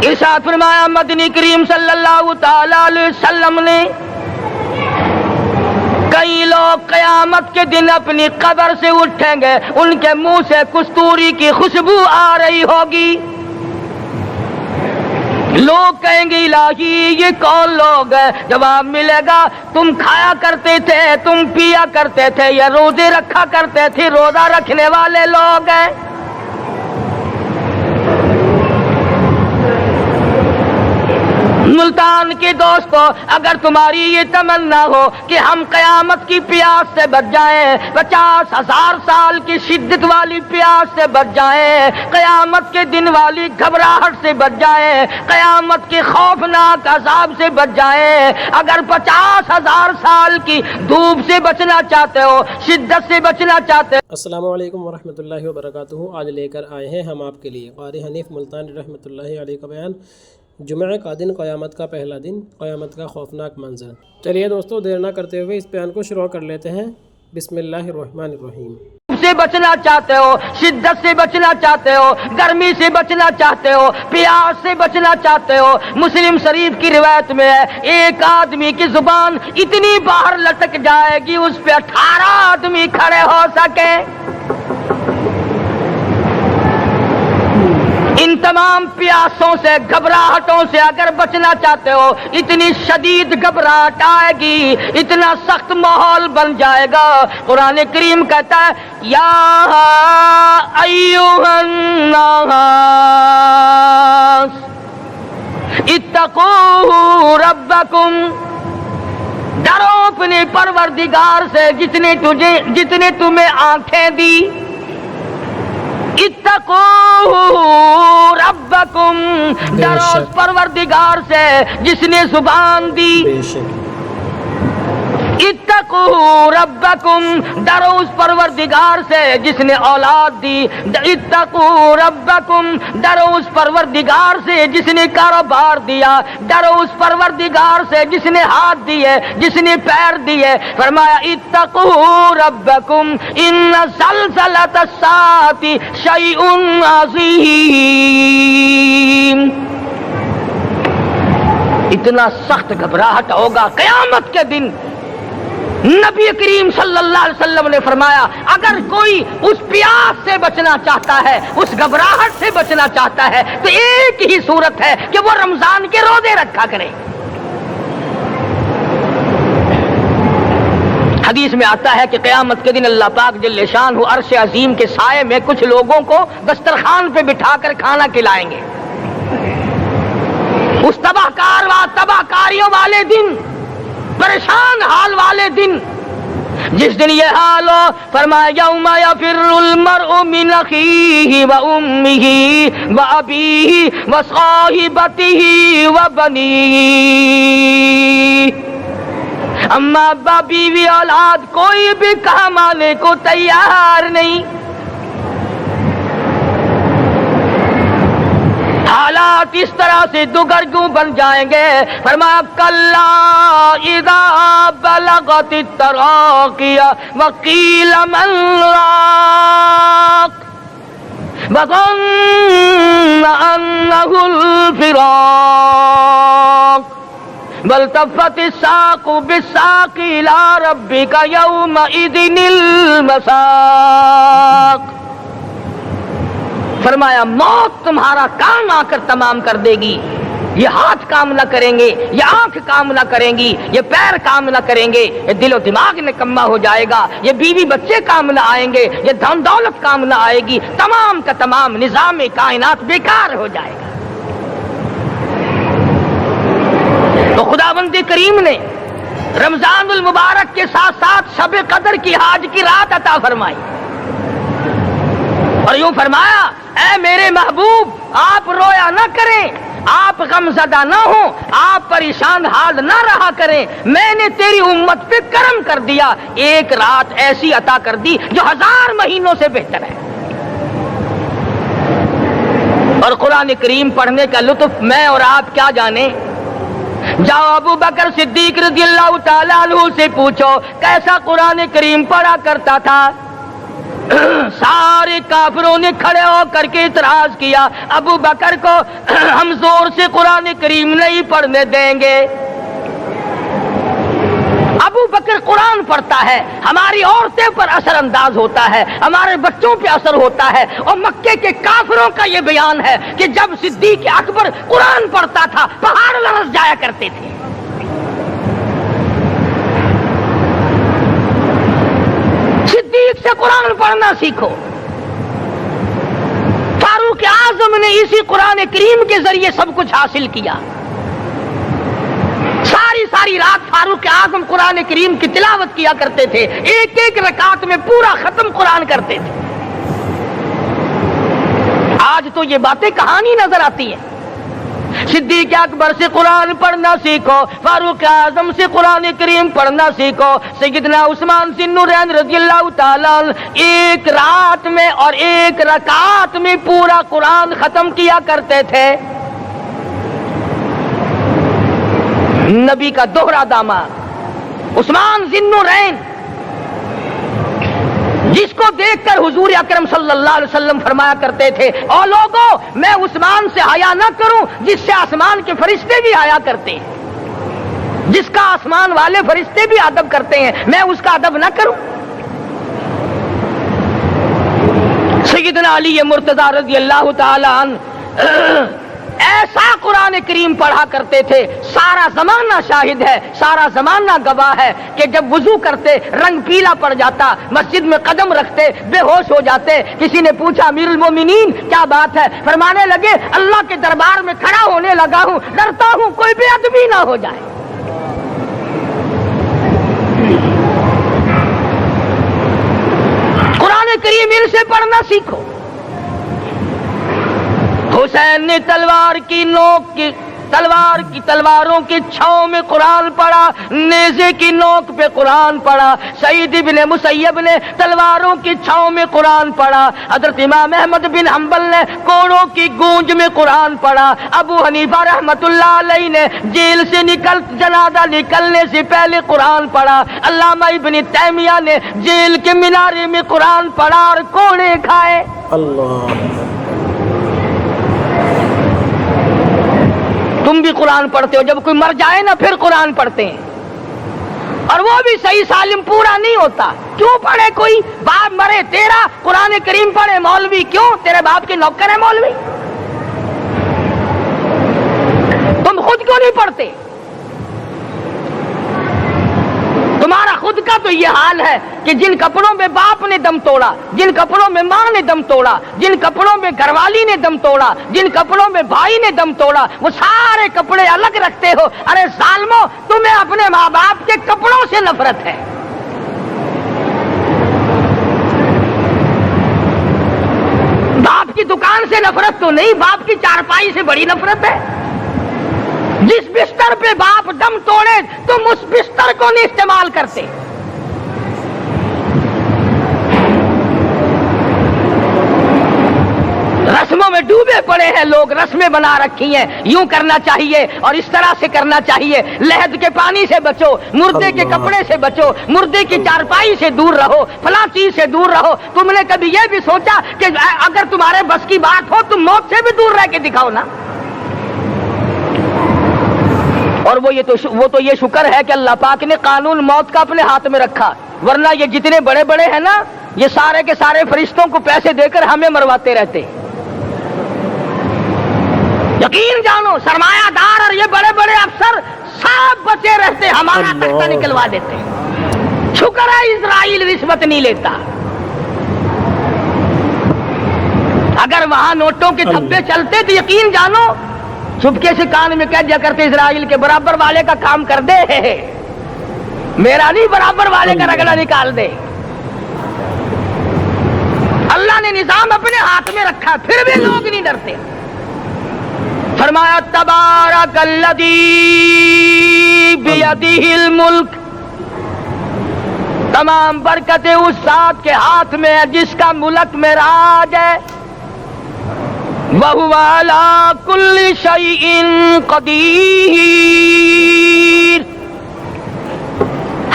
ارشاد فرمایا مدنی کریم صلی اللہ تعالی علیہ وسلم نے کئی لوگ قیامت کے دن اپنی قبر سے اٹھیں گے، ان کے منہ سے کستوری کی خوشبو آ رہی ہوگی، لوگ کہیں گے الہی یہ کون لوگ ہیں؟ جواب ملے گا تم کھایا کرتے تھے، تم پیا کرتے تھے، یا روزے رکھا کرتے تھے، روزہ رکھنے والے لوگ ہیں۔ ملتان کے دوستو، اگر تمہاری یہ تمنا ہو کہ ہم قیامت کی پیاس سے بچ جائیں، 50,000 سال کی شدت والی پیاس سے بچ جائیں، قیامت کے دن والی گھبراہٹ سے بچ جائیں، قیامت کے خوفناک عذاب سے بچ جائیں، اگر 50,000 سال کی دھوپ سے بچنا چاہتے ہو، شدت سے بچنا چاہتے ہو۔ السلام علیکم ورحمۃ اللہ وبرکاتہ۔ آج لے کر آئے ہیں ہم آپ کے لیے قاری حنیف ملتانی رحمۃ اللہ علیہ کا بیان، جمعہ کا دن، قیامت کا پہلا دن، قیامت کا خوفناک منظر۔ چلیے دوستو، دیر نہ کرتے ہوئے اس بیان کو شروع کر لیتے ہیں۔ بسم اللہ الرحمن الرحیم۔ سے بچنا چاہتے ہو، شدت سے بچنا چاہتے ہو، گرمی سے بچنا چاہتے ہو، پیاس سے بچنا چاہتے ہو، مسلم شریف کی روایت میں ہے ایک آدمی کی زبان اتنی باہر لٹک جائے گی اس پہ 18 آدمی کھڑے ہو سکے۔ ان تمام پیاسوں سے، گھبراہٹوں سے اگر بچنا چاہتے ہو، اتنی شدید گھبراہٹ آئے گی، اتنا سخت ماحول بن جائے گا۔ قرآن کریم کہتا ہے یا ایھا الناس اتقوا ربکم، ڈرو اپنے پروردگار سے جتنے تمہیں آنکھیں دی۔ اتقوا ربکم، ڈرو اس پروردگار سے جس نے زبان دی۔ اتقوا ربکم، ڈرو اس پروردگار سے جس نے اولاد دی۔ اتقوا ربکم، ڈرو اس پروردگار سے جس نے کاروبار دیا۔ ڈرو اس پروردگار سے جس نے ہاتھ دیے، جس نے پیر دیے۔ فرمایا اتقوا ربکم ان زلزلۃ الساعۃ شیء عظیم، اتنا سخت گھبراہٹ ہوگا قیامت کے دن۔ نبی کریم صلی اللہ علیہ وسلم نے فرمایا اگر کوئی اس پیاس سے بچنا چاہتا ہے، اس گھبراہٹ سے بچنا چاہتا ہے، تو ایک ہی صورت ہے کہ وہ رمضان کے روزے رکھا کرے۔ حدیث میں آتا ہے کہ قیامت کے دن اللہ پاک جل شانہ عرش عظیم کے سائے میں کچھ لوگوں کو دسترخوان پہ بٹھا کر کھانا کھلائیں گے۔ اس تباہ کاریوں والے دن، پریشان حال والے دن، جس دن یہ حال ہو، فرمایا یوم یفر المرء من اخیہ و امہ و ابیہ و صاحبتہ و بنیہ، اما ابا بیوی اولاد کوئی بھی کام آنے کو تیار نہیں۔ حالات اس طرح سے دگرگوں بن جائیں گے۔ فرمایا کلا اذا بلغت التراقی وقیل من راق وظن انہ الفراق والتفت الساق بالساق الى ربک یومئذ المساق۔ فرمایا موت تمہارا کام آ کر تمام کر دے گی، یہ ہاتھ کام نہ کریں گے، یہ آنکھ کام نہ کریں گی، یہ پیر کام نہ کریں گے، یہ دل و دماغ نکما ہو جائے گا، یہ بیوی بچے کام نہ آئیں گے، یہ دھن دولت کام نہ آئے گی، تمام کا تمام نظام کائنات بیکار ہو جائے گا۔ تو خداوند کریم نے رمضان المبارک کے ساتھ ساتھ شب قدر کی حاج کی رات عطا فرمائی، اور یوں فرمایا اے میرے محبوب آپ رویا نہ کریں، آپ غم زدہ نہ ہوں، آپ پریشان حال نہ رہا کریں، میں نے تیری امت پہ کرم کر دیا، ایک رات ایسی عطا کر دی جو 1000 مہینوں سے بہتر ہے۔ اور قرآن کریم پڑھنے کا لطف میں اور آپ کیا جانیں۔ جاؤ ابو بکر صدیق رضی اللہ تعالیٰ عنہ سے پوچھو کیسا قرآن کریم پڑھا کرتا تھا۔ سارے کافروں نے کھڑے ہو کر کے اعتراض کیا، ابو بکر کو ہم زور سے قرآن کریم نہیں پڑھنے دیں گے۔ ابو بکر قرآن پڑھتا ہے، ہماری عورتیں پر اثر انداز ہوتا ہے، ہمارے بچوں پہ اثر ہوتا ہے، اور مکے کے کافروں کا یہ بیان ہے کہ جب صدیق اکبر قرآن پڑھتا تھا پہاڑ لرز جایا کرتے تھے۔ صدیق سے قرآن پڑھنا سیکھو۔ فاروق اعظم نے اسی قرآن کریم کے ذریعے سب کچھ حاصل کیا۔ ساری رات فاروق اعظم قرآن کریم کی تلاوت کیا کرتے تھے، ایک ایک رکعت میں پورا ختم قرآن کرتے تھے۔ آج تو یہ باتیں کہانی نظر آتی ہیں۔ صدیق اکبر سے قرآن پڑھنا سیکھو، فاروق اعظم سے قرآن کریم پڑھنا سیکھو۔ سیدنا عثمان ذی النورین رضی اللہ تعالیٰ ایک رات میں اور ایک رکعت میں پورا قرآن ختم کیا کرتے تھے۔ نبی کا دوہرا داماد عثمان ذی النورین، جس کو دیکھ کر حضور اکرم صلی اللہ علیہ وسلم فرمایا کرتے تھے، او لوگوں میں عثمان سے حیا نہ کروں جس سے آسمان کے فرشتے بھی حیا کرتے ہیں، جس کا آسمان والے فرشتے بھی ادب کرتے ہیں، میں اس کا ادب نہ کروں۔ سیدنا علی مرتضی رضی اللہ تعالی عنہ ایسا قرآن کریم پڑھا کرتے تھے، سارا زمانہ شاہد ہے، سارا زمانہ گواہ ہے کہ جب وضو کرتے رنگ پیلا پڑ جاتا، مسجد میں قدم رکھتے بے ہوش ہو جاتے۔ کسی نے پوچھا امیر المومنین کیا بات ہے؟ فرمانے لگے اللہ کے دربار میں کھڑا ہونے لگا ہوں، ڈرتا ہوں کوئی بے ادبی نہ ہو جائے۔ قرآن کریم ان سے پڑھنا سیکھو۔ حسین نے تلواروں کی چھاؤں میں قرآن پڑھا، نیزے کی نوک پہ قرآن پڑھا۔ سعید بن مسیب نے تلواروں کی چھاؤں میں قرآن پڑھا۔ حضرت امام احمد بن حنبل نے کوڑوں کی گونج میں قرآن پڑھا۔ ابو حنیفہ رحمت اللہ علیہ نے جیل سے جنازہ نکلنے سے پہلے قرآن پڑھا۔ علامہ ابن تیمیہ نے جیل کے مینارے میں قرآن پڑھا اور کوڑے کھائے۔ اللہ، تم بھی قرآن پڑھتے ہو، جب کوئی مر جائے نا پھر قرآن پڑھتے ہیں، اور وہ بھی صحیح سالم پورا نہیں ہوتا۔ کیوں پڑھے؟ کوئی باپ مرے تیرا قرآن کریم پڑھے مولوی، کیوں؟ تیرے باپ کے نوکر ہے مولوی؟ تم خود کیوں نہیں پڑھتے؟ تمہارا خود کا تو یہ حال ہے کہ جن کپڑوں میں باپ نے دم توڑا، جن کپڑوں میں ماں نے دم توڑا، جن کپڑوں میں گھر والی نے دم توڑا، جن کپڑوں میں بھائی نے دم توڑا، وہ سارے کپڑے الگ رکھتے ہو۔ ارے ظالمو، تمہیں اپنے ماں باپ کے کپڑوں سے نفرت ہے۔ باپ کی دکان سے نفرت تو نہیں، باپ کی چارپائی سے بڑی نفرت ہے۔ جس بستر پہ باپ دم توڑے تم اس بستر کو نہیں استعمال کرتے۔ رسموں میں ڈوبے پڑے ہیں لوگ، رسمیں بنا رکھی ہیں، یوں کرنا چاہیے اور اس طرح سے کرنا چاہیے۔ لہد کے پانی سے بچو، مردے کے کپڑے سے بچو، مردے کی چارپائی سے دور رہو، فلاں چیز سے دور رہو۔ تم نے کبھی یہ بھی سوچا کہ اگر تمہارے بس کی بات ہو تم موت سے بھی دور رہ کے دکھاؤ نا؟ اور وہ تو یہ شکر ہے کہ اللہ پاک نے قانون موت کا اپنے ہاتھ میں رکھا، ورنہ یہ جتنے بڑے بڑے ہیں نا، یہ سارے کے سارے فرشتوں کو پیسے دے کر ہمیں مرواتے رہتے۔ یقین جانو سرمایہ دار اور یہ بڑے بڑے افسر سب بچے رہتے، ہمارا تختہ نکلوا دیتے۔ شکر ہے اسرائیل رشوت نہیں لیتا، اگر وہاں نوٹوں کے دھبے چلتے تو یقین جانو چپکے سے کان میں کہہ دیا کرتے اسرائیل کے برابر والے کا کام کر دے، میرا نہیں برابر والے کا رگڑا نکال دے۔ اللہ نے نظام اپنے ہاتھ میں رکھا پھر بھی لوگ نہیں ڈرتے۔ فرمایا تبارک الذی بیدہ الملک، تمام برکتیں اس ذات کے ہاتھ میں ہے جس کا ملک میں راج ہے۔ وَهُوَ عَلَى كُلِّ شَيْءٍ قَدِيرٌ،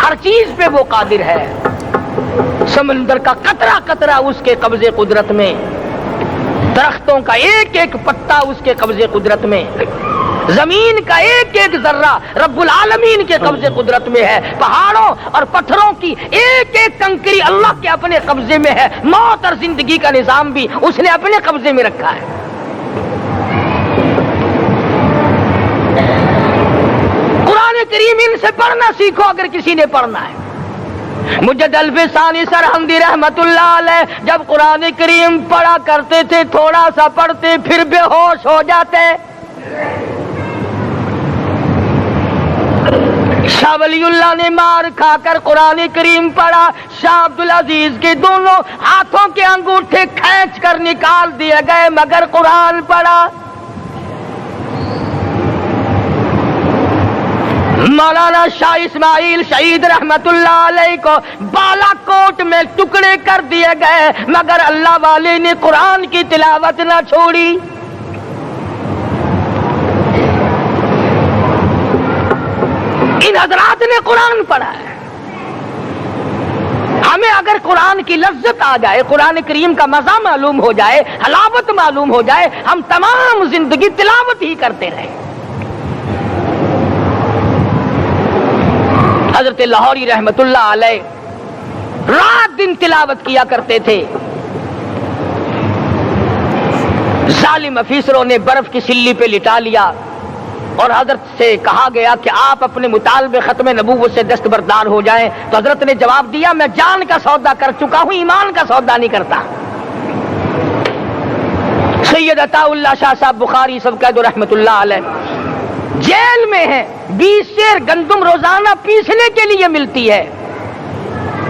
ہر چیز پہ وہ قادر ہے۔ سمندر کا قطرہ قطرہ اس کے قبضے قدرت میں، درختوں کا ایک ایک پتا اس کے قبضے قدرت میں، زمین کا ایک ایک ذرہ رب العالمین کے قبضے قدرت میں ہے، پہاڑوں اور پتھروں کی ایک ایک کنکری اللہ کے اپنے قبضے میں ہے، موت اور زندگی کا نظام بھی اس نے اپنے قبضے میں رکھا ہے۔ قرآن کریم ان سے پڑھنا سیکھو اگر کسی نے پڑھنا ہے۔ مجد الفی ثانی سرہندی رحمت اللہ علیہ جب قرآن کریم پڑھا کرتے تھے، تھوڑا سا پڑھتے پھر بے ہوش ہو جاتے۔ شاہ ولی اللہ نے مار کھا کر قرآن کریم پڑھا، شاہ عبدالعزیز کے دونوں ہاتھوں کے انگوٹھے کھینچ کر نکال دیے گئے، مگر قرآن پڑھا۔ مولانا شاہ اسماعیل شہید رحمت اللہ علیہ کو بالا کوٹ میں ٹکڑے کر دیے گئے، مگر اللہ والے نے قرآن کی تلاوت نہ چھوڑی۔ ان حضرات نے قرآن پڑھا ہے۔ ہمیں اگر قرآن کی لذت آ جائے، قرآن کریم کا مزہ معلوم ہو جائے، حلاوت معلوم ہو جائے، ہم تمام زندگی تلاوت ہی کرتے رہیں۔ حضرت لاہوری رحمت اللہ علیہ رات دن تلاوت کیا کرتے تھے۔ ظالم افیسروں نے برف کی سلی پہ لٹا لیا اور حضرت سے کہا گیا کہ آپ اپنے مطالبے ختم نبوت سے دستبردار ہو جائیں، تو حضرت نے جواب دیا میں جان کا سودا کر چکا ہوں، ایمان کا سودا نہیں کرتا۔ سید عطا اللہ شاہ صاحب بخاری سب کہہ دو رحمت اللہ علیہ جیل میں ہیں، 20 سیر گندم روزانہ پیسنے کے لیے ملتی ہے،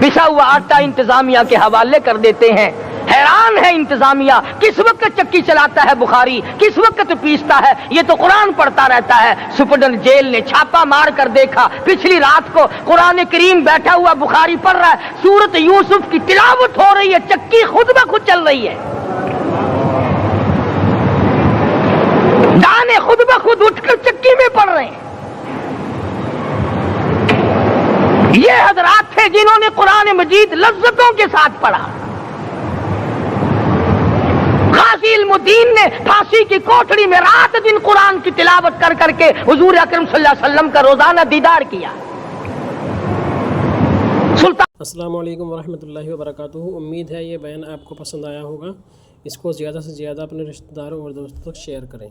پسا ہوا آٹا انتظامیہ کے حوالے کر دیتے ہیں۔ حیران ہے انتظامیہ، کس وقت چکی چلاتا ہے بخاری، کس وقت پیستا ہے، یہ تو قرآن پڑھتا رہتا ہے۔ سپرڈنٹ جیل نے چھاپا مار کر دیکھا، پچھلی رات کو قرآن کریم بیٹھا ہوا بخاری پڑھ رہا ہے، سورت یوسف کی تلاوت ہو رہی ہے، چکی خود بخود چل رہی ہے، دانے خود بخود اٹھ کر چکی میں پڑھ رہے ہیں۔ یہ حضرات تھے جنہوں نے قرآن مجید لذتوں کے ساتھ پڑھا۔ غازی علم الدین نے پھانسی کی کوٹڑی میں رات دن قرآن کی تلاوت کر کر کے حضور اکرم صلی اللہ علیہ وسلم کا روزانہ دیدار کیا۔ السلام علیکم ورحمۃ اللہ وبرکاتہ۔ امید ہے یہ بیان آپ کو پسند آیا ہوگا، اس کو زیادہ سے زیادہ اپنے رشتہ داروں اور دوستوں تک شیئر کریں۔